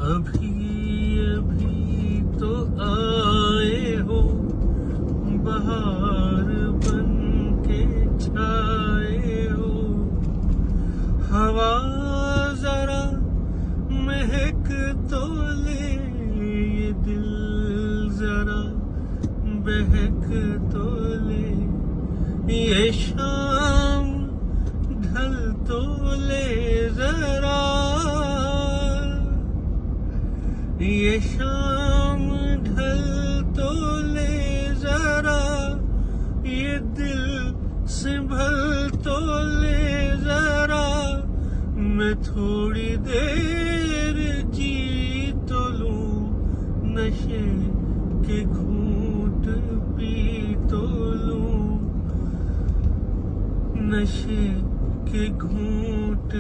अभी अभी तो आए हो, बहार बन के छाए हो। हवा जरा महक तो ले, ये दिल जरा बहक तो ले। ये शाम ढल तो ले जरा, ये शाम ढल तो ले जरा। ये दिल संभल तो ले जरा। मैं थोड़ी देर जी तो लूं, नशे के घूंट पी तो लूं, नशे के घूंट